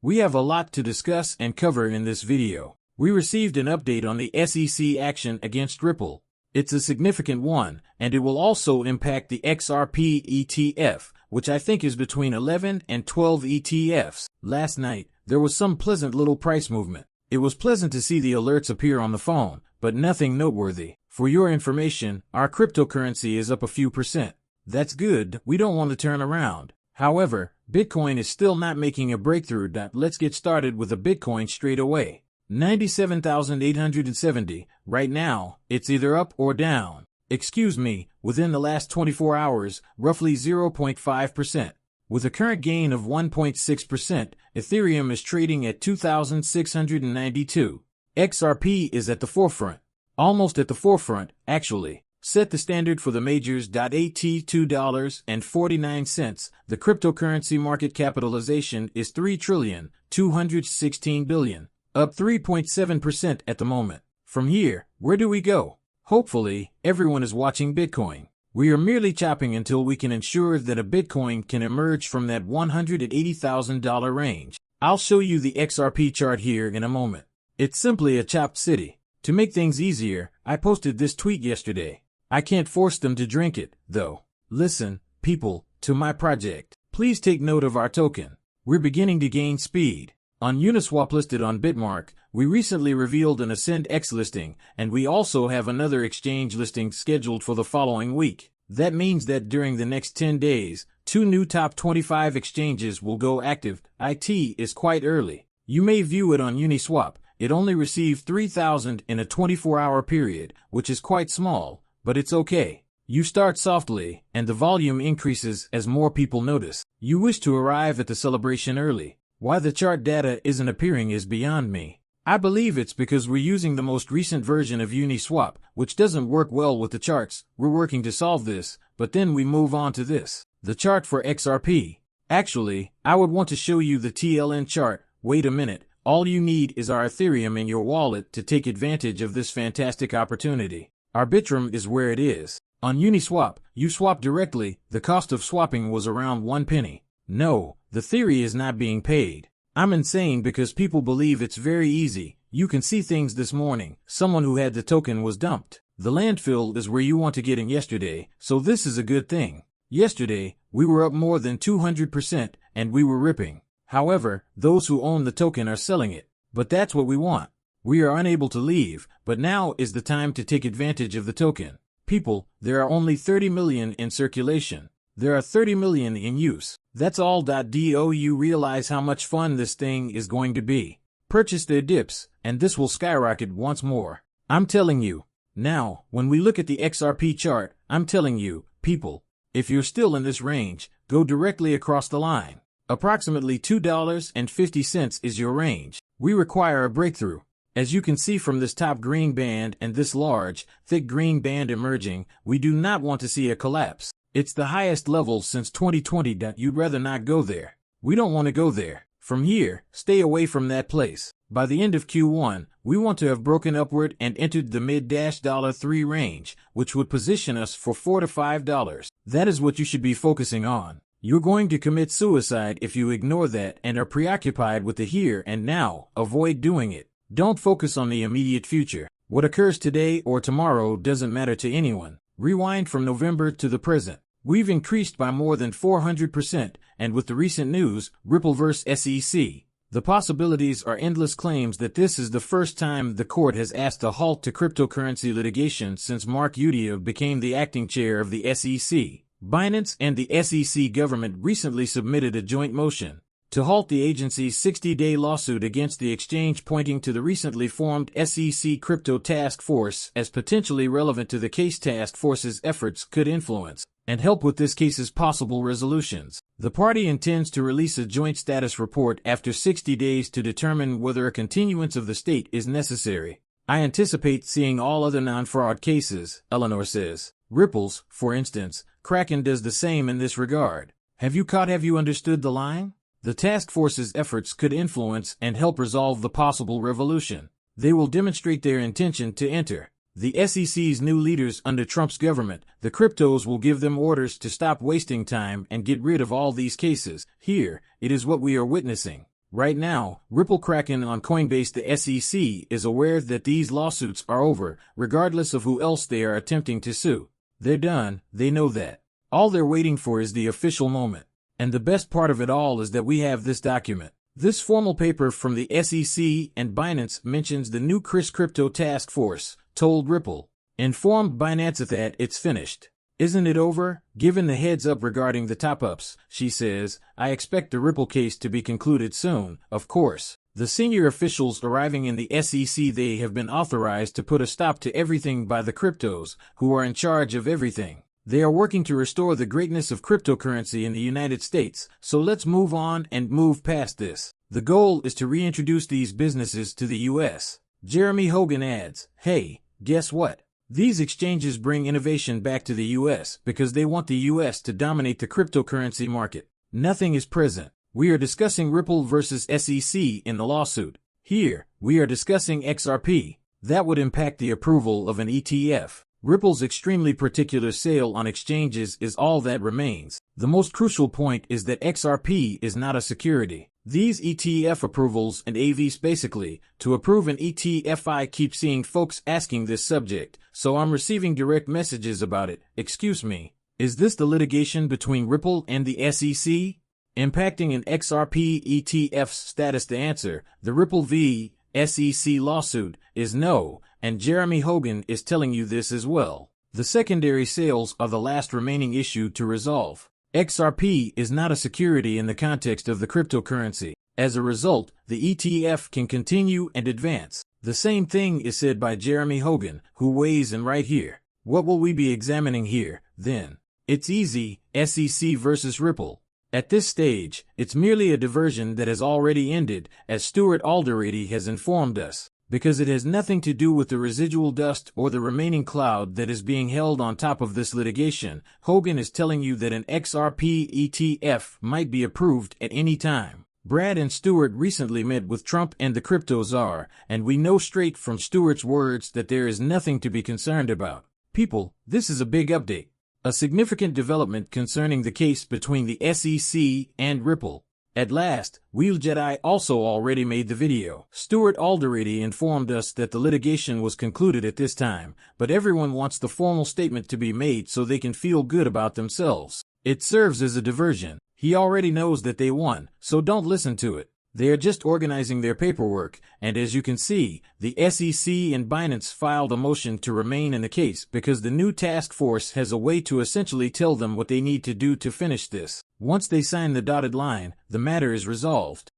We have a lot to discuss and cover in this video. We received an update on the SEC action against Ripple. It's a significant one, and it will also impact the XRP ETF, which I think is between 11 and 12 ETFs. Last night, there was some pleasant little price movement. It was pleasant to see the alerts appear on the phone, but nothing noteworthy. For your information, our cryptocurrency is up a few percent. That's good. We don't want to turn around. However, Bitcoin is still not making a breakthrough. Let's get started with the Bitcoin straight away. 97,870. Right now, it's either up or down. Excuse me, within the last 24 hours, roughly 0.5%. With a current gain of 1.6%, Ethereum is trading at 2,692. XRP is at the forefront. Almost at the forefront, actually. Set the standard for the majors. At $2.49, the cryptocurrency market capitalization is $3,216 billion, up 3.7% at the moment. From here, where do we go? Hopefully, everyone is watching Bitcoin. We are merely chopping until we can ensure that a Bitcoin can emerge from that $180,000 range. I'll show you the XRP chart here in a moment. It's simply a chopped city. To make things easier, I posted this tweet yesterday. I can't force them to drink it, though. Listen, people, to my project. Please take note of our token. We're beginning to gain speed. On Uniswap listed on Bitmark, we recently revealed an Ascend X listing, and we also have another exchange listing scheduled for the following week. That means that during the next 10 days, 2 new top 25 exchanges will go active. It is quite early. You may view it on Uniswap. It only received 3,000 in a 24-hour period, which is quite small, but it's okay. You start softly, and the volume increases as more people notice. You wish to arrive at the celebration early. Why the chart data isn't appearing is beyond me. I believe it's because we're using the most recent version of Uniswap, which doesn't work well with the charts. We're working to solve this, but then we move on to this. The chart for XRP. Actually, I would want to show you the TLN chart. Wait a minute. All you need is our Ethereum in your wallet to take advantage of this fantastic opportunity. Arbitrum is where it is. On Uniswap, you swap directly. The cost of swapping was around 1 penny. No, the theory is not being paid. I'm insane because people believe it's very easy. You can see things this morning. Someone who had the token was dumped. The landfill is where you want to get in yesterday, so this is a good thing. Yesterday, we were up more than 200%, and we were ripping. However, those who own the token are selling it. But that's what we want. We are unable to leave, but now is the time to take advantage of the token. People, there are only 30 million in circulation. There are 30 million in use. That's all. Do you realize how much fun this thing is going to be? Purchase their dips, and this will skyrocket once more. I'm telling you. Now, when we look at the XRP chart, I'm telling you, people, if you're still in this range, go directly across the line. Approximately $2.50 is your range. We require a breakthrough. As you can see from this top green band and this large, thick green band emerging, we do not want to see a collapse. It's the highest level since 2020. You'd rather not go there. We don't want to go there. From here, stay away from that place. By the end of Q1, we want to have broken upward and entered the mid-$3 range, which would position us for $4 to $5. That is what you should be focusing on. You're going to commit suicide if you ignore that and are preoccupied with the here and now. Avoid doing it. Don't focus on the immediate future. What occurs today or tomorrow doesn't matter to anyone. Rewind from November to the present. We've increased by more than 400%, and with the recent news, Ripple vs. SEC, the possibilities are endless. Claims that this is the first time the court has asked a halt to cryptocurrency litigation since Mark Udia became the acting chair of the SEC. Binance and the SEC government recently submitted a joint motion to halt the agency's 60-day lawsuit against the exchange, pointing to the recently formed SEC Crypto Task Force as potentially relevant to the case. Task Force's efforts could influence and help with this case's possible resolutions. The party intends to release a joint status report after 60 days to determine whether a continuance of the state is necessary. I anticipate seeing all other non-fraud cases, Eleanor says. Ripples, for instance, Kraken does the same in this regard. Have you understood the line? The task force's efforts could influence and help resolve the possible revolution. They will demonstrate their intention to enter. The SEC's new leaders under Trump's government, the cryptos will give them orders to stop wasting time and get rid of all these cases. Here, it is what we are witnessing. Right now, Ripple Kraken on Coinbase, the SEC is aware that these lawsuits are over, regardless of who else they are attempting to sue. They're done, they know that. All they're waiting for is the official moment. And the best part of it all is that we have this document. This formal paper from the SEC and Binance mentions the new Crypto Task Force told Ripple, informed Binance that it's finished. Isn't it over? Given the heads up regarding the top-ups, she says, I expect the Ripple case to be concluded soon, of course. The senior officials arriving in the SEC, they have been authorized to put a stop to everything by the cryptos, who are in charge of everything. They are working to restore the greatness of cryptocurrency in the United States, so let's move on and move past this. The goal is to reintroduce these businesses to the U.S. Jeremy Hogan adds, hey, guess what? These exchanges bring innovation back to the U.S. because they want the U.S. to dominate the cryptocurrency market. Nothing is present. We are discussing Ripple versus SEC in the lawsuit. Here, we are discussing XRP. That would impact the approval of an ETF. Ripple's extremely particular sale on exchanges is all that remains. The most crucial point is that XRP is not a security. These ETF approvals and AVs, basically, to approve an ETF, I keep seeing folks asking this subject, so I'm receiving direct messages about it. Excuse me, is this the litigation between Ripple and the SEC? Impacting an XRP ETF's status? The answer, the Ripple v. SEC lawsuit, is no, and Jeremy Hogan is telling you this as well. The secondary sales are the last remaining issue to resolve. XRP is not a security in the context of the cryptocurrency. As a result, the ETF can continue and advance. The same thing is said by Jeremy Hogan, who weighs in right here. What will we be examining here, then? It's easy, SEC versus Ripple. At this stage, it's merely a diversion that has already ended, as Stuart Alderete has informed us, because it has nothing to do with the residual dust or the remaining cloud that is being held on top of this litigation. Hogan is telling you that an XRP ETF might be approved at any time. Brad and Stuart recently met with Trump and the crypto czar, and we know straight from Stuart's words that there is nothing to be concerned about. People, this is a big update. A significant development concerning the case between the SEC and Ripple. At last, Wheel Jedi also already made the video. Stuart Alderete informed us that the litigation was concluded at this time, but everyone wants the formal statement to be made so they can feel good about themselves. It serves as a diversion. He already knows that they won, so don't listen to it. They are just organizing their paperwork, and as you can see, the SEC and Binance filed a motion to remain in the case because the new task force has a way to essentially tell them what they need to do to finish this. Once they sign the dotted line, the matter is resolved.